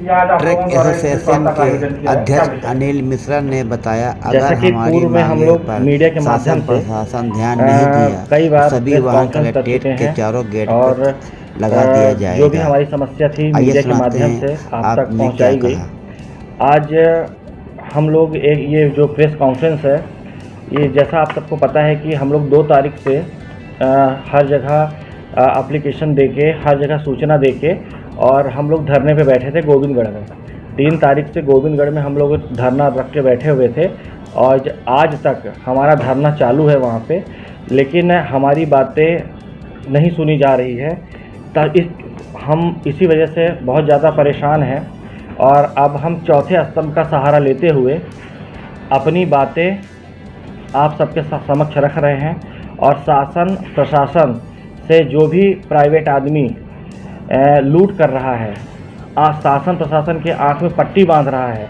Truck association के अध्यक्ष अनिल मिश्रा ने बताया, अगर हमारी पूर्व में हम मांगे लोग पर मीडिया के शासन माध्यम से प्रशासन ध्यान नहीं दिया कई तो बार सभी प्रेस वाहन कॉन्फ्रेंस कर कलेक्ट्रेट चुके के हैं चारों गेट और पर लगा दिया जो भी जाएगा। हमारी समस्या थी आइए मीडिया के सुनाते माध्यम से हैं आप तक आपने क्या पहुंचाई गई। कहा। आज हम लोग एक ये जो प्रेस कॉन्फ्रेंस है, ये जैसा आप सबको पता है कि हम लोग 2 तारीख से हर जगह एप्लीकेशन देके, हर जगह सूचना देके और हम लोग धरने पे बैठे थे गोविंदगढ़ में। 3 तारीख से गोविंदगढ़ में हम लोग धरना रख के बैठे हुए थे और आज तक हमारा धरना चालू है वहाँ पे, लेकिन हमारी बातें नहीं सुनी जा रही है। हम इसी वजह से बहुत ज़्यादा परेशान हैं और अब हम चौथे स्तंभ का सहारा लेते हुए अपनी बातें आप सबके समक्ष रख रहे हैं और शासन प्रशासन से जो भी प्राइवेट आदमी लूट कर रहा है, आज शासन प्रशासन के आँख में पट्टी बांध रहा है,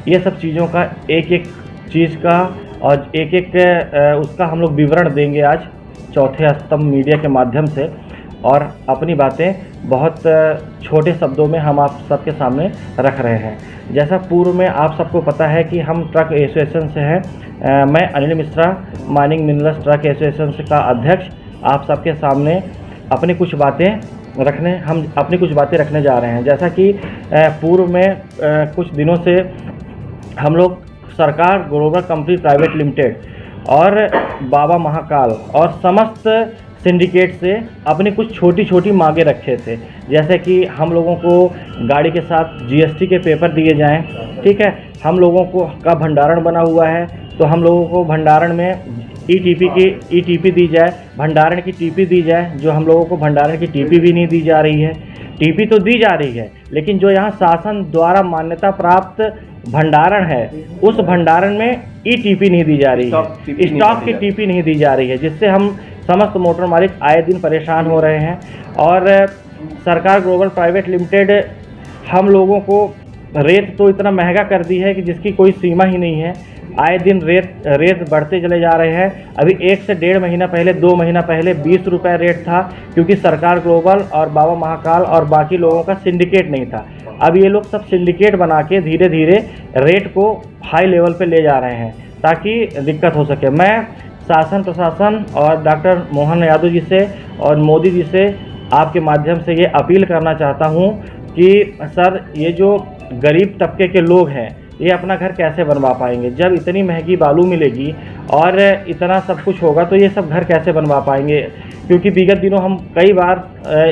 ये सब चीज़ों का एक एक चीज़ का और एक एक उसका हम लोग विवरण देंगे आज चौथे स्तंभ मीडिया के माध्यम से। और अपनी बातें बहुत छोटे शब्दों में हम आप सबके सामने रख रहे हैं। जैसा पूर्व में आप सबको पता है कि हम ट्रक एसोसिएशन से हैं। मैं Anil Mishra, mining minerals truck association का अध्यक्ष, आप सबके सामने अपनी कुछ बातें रखने जा रहे हैं। जैसा कि पूर्व में कुछ दिनों से हम लोग सरकार ग्लोबल कंपनी प्राइवेट लिमिटेड और बाबा महाकाल और समस्त सिंडिकेट से अपनी कुछ छोटी छोटी मांगे रखे थे, जैसे कि हम लोगों को गाड़ी के साथ जीएसटी के पेपर दिए जाएं, ठीक है। हम लोगों को का भंडारण बना हुआ है तो हम लोगों को भंडारण में ईटीपी दी जाए, भंडारण की टीपी दी जाए, जो हम लोगों को भंडारण की टीपी भी नहीं दी जा रही है। टीपी तो दी जा रही है, लेकिन जो यहाँ शासन द्वारा मान्यता प्राप्त भंडारण है उस भंडारण में ईटीपी नहीं दी जा रही है, स्टॉक की टीपी नहीं दी जा रही है, जिससे हम समस्त मोटर मालिक आए दिन परेशान हो रहे हैं। और सरकार ग्लोबल प्राइवेट लिमिटेड हम लोगों को रेट तो इतना महंगा कर दी है कि जिसकी कोई सीमा ही नहीं है। आए दिन रेट बढ़ते चले जा रहे हैं। अभी 1 से 1.5 महीना पहले, 2 महीना पहले 20 रुपये रेट था, क्योंकि सरकार ग्लोबल और बाबा महाकाल और बाकी लोगों का सिंडिकेट नहीं था। अब ये लोग सब सिंडिकेट बना के धीरे धीरे रेट को हाई लेवल पे ले जा रहे हैं ताकि दिक्कत हो सके। मैं शासन प्रशासन और डॉक्टर मोहन यादव जी से और मोदी जी से आपके माध्यम से ये अपील करना चाहता हूँ कि सर, ये जो गरीब तबके के लोग हैं ये अपना घर कैसे बनवा पाएंगे? जब इतनी महंगी बालू मिलेगी और इतना सब कुछ होगा तो ये सब घर कैसे बनवा पाएंगे? क्योंकि विगत दिनों हम कई बार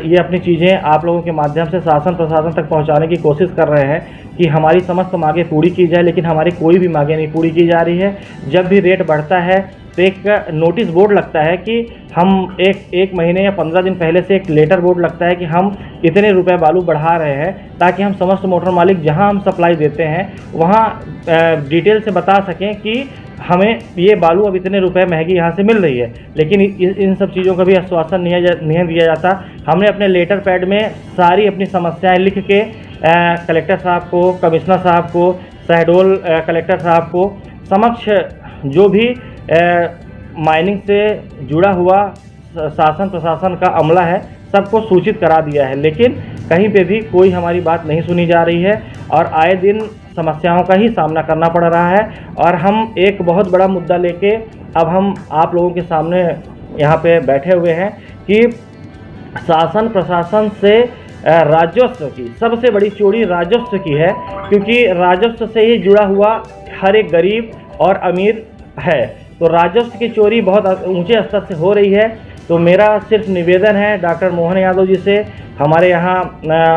ये अपनी चीज़ें आप लोगों के माध्यम से शासन प्रशासन तक पहुंचाने की कोशिश कर रहे हैं कि हमारी समस्त मांगें पूरी की जाए, लेकिन हमारी कोई भी मांगें नहीं पूरी की जा रही है। जब भी रेट बढ़ता है तो एक नोटिस बोर्ड लगता है कि हम एक महीने या 15 दिन पहले से एक लेटर बोर्ड लगता है कि हम इतने रुपए बालू बढ़ा रहे हैं, ताकि हम समस्त मोटर मालिक जहां हम सप्लाई देते हैं वहां डिटेल से बता सकें कि हमें ये बालू अब इतने रुपए महंगी यहाँ से मिल रही है। लेकिन इन सब चीज़ों का भी आश्वासन नहीं दिया जाता। हमने अपने लेटर पैड में सारी अपनी समस्याएँ लिख के कलेक्टर साहब को, कमिश्नर साहब को, शहडोल कलेक्टर साहब को समक्ष जो भी माइनिंग से जुड़ा हुआ शासन प्रशासन का अमला है सबको सूचित करा दिया है, लेकिन कहीं पे भी कोई हमारी बात नहीं सुनी जा रही है और आए दिन समस्याओं का ही सामना करना पड़ रहा है। और हम एक बहुत बड़ा मुद्दा लेके अब हम आप लोगों के सामने यहाँ पे बैठे हुए हैं कि शासन प्रशासन से राजस्व की सबसे बड़ी चोरी राजस्व की है, क्योंकि राजस्व से ही जुड़ा हुआ हर एक गरीब और अमीर है। तो राजस्व की चोरी बहुत ऊंचे स्तर से हो रही है। तो मेरा सिर्फ निवेदन है डॉक्टर मोहन यादव जी से, हमारे यहाँ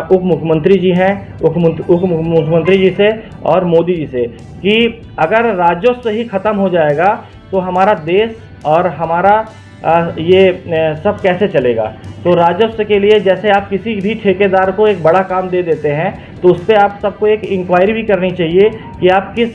उप मुख्यमंत्री जी हैं, उप मुख्यमंत्री जी से और मोदी जी से, कि अगर राजस्व ही ख़त्म हो जाएगा तो हमारा देश और हमारा ये सब कैसे चलेगा। तो राजस्व के लिए जैसे आप किसी भी ठेकेदार को एक बड़ा काम दे देते हैं तो उस पर आप सबको एक इंक्वायरी भी करनी चाहिए कि आप किस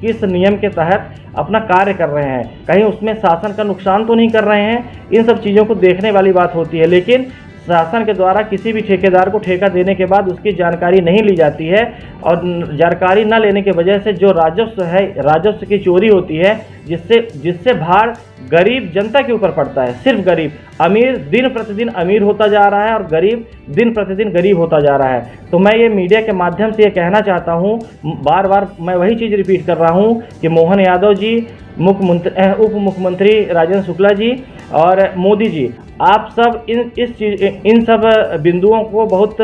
किस नियम के तहत अपना कार्य कर रहे हैं, कहीं उसमें शासन का नुकसान तो नहीं कर रहे हैं। इन सब चीज़ों को देखने वाली बात होती है, लेकिन शासन के द्वारा किसी भी ठेकेदार को ठेका देने के बाद उसकी जानकारी नहीं ली जाती है और जानकारी न लेने की वजह से जो राजस्व है, राजस्व की चोरी होती है, जिससे भार गरीब जनता के ऊपर पड़ता है, सिर्फ गरीब। अमीर दिन प्रतिदिन अमीर होता जा रहा है और गरीब दिन प्रतिदिन गरीब होता जा रहा है। तो मैं ये मीडिया के माध्यम से ये कहना चाहता हूँ, बार बार मैं वही चीज़ रिपीट कर रहा हूँ कि मोहन यादव जी, उप मुख्यमंत्री राजेंद्र शुक्ला जी और मोदी जी, आप सब इन सब बिंदुओं को बहुत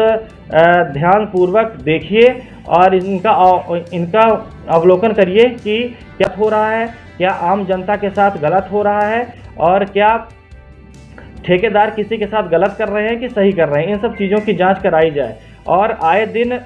ध्यानपूर्वक देखिए और इनका अवलोकन करिए कि क्या हो रहा है, क्या आम जनता के साथ गलत हो रहा है और क्या ठेकेदार किसी के साथ गलत कर रहे हैं कि सही कर रहे हैं। इन सब चीज़ों की जांच कराई जाए और आए दिन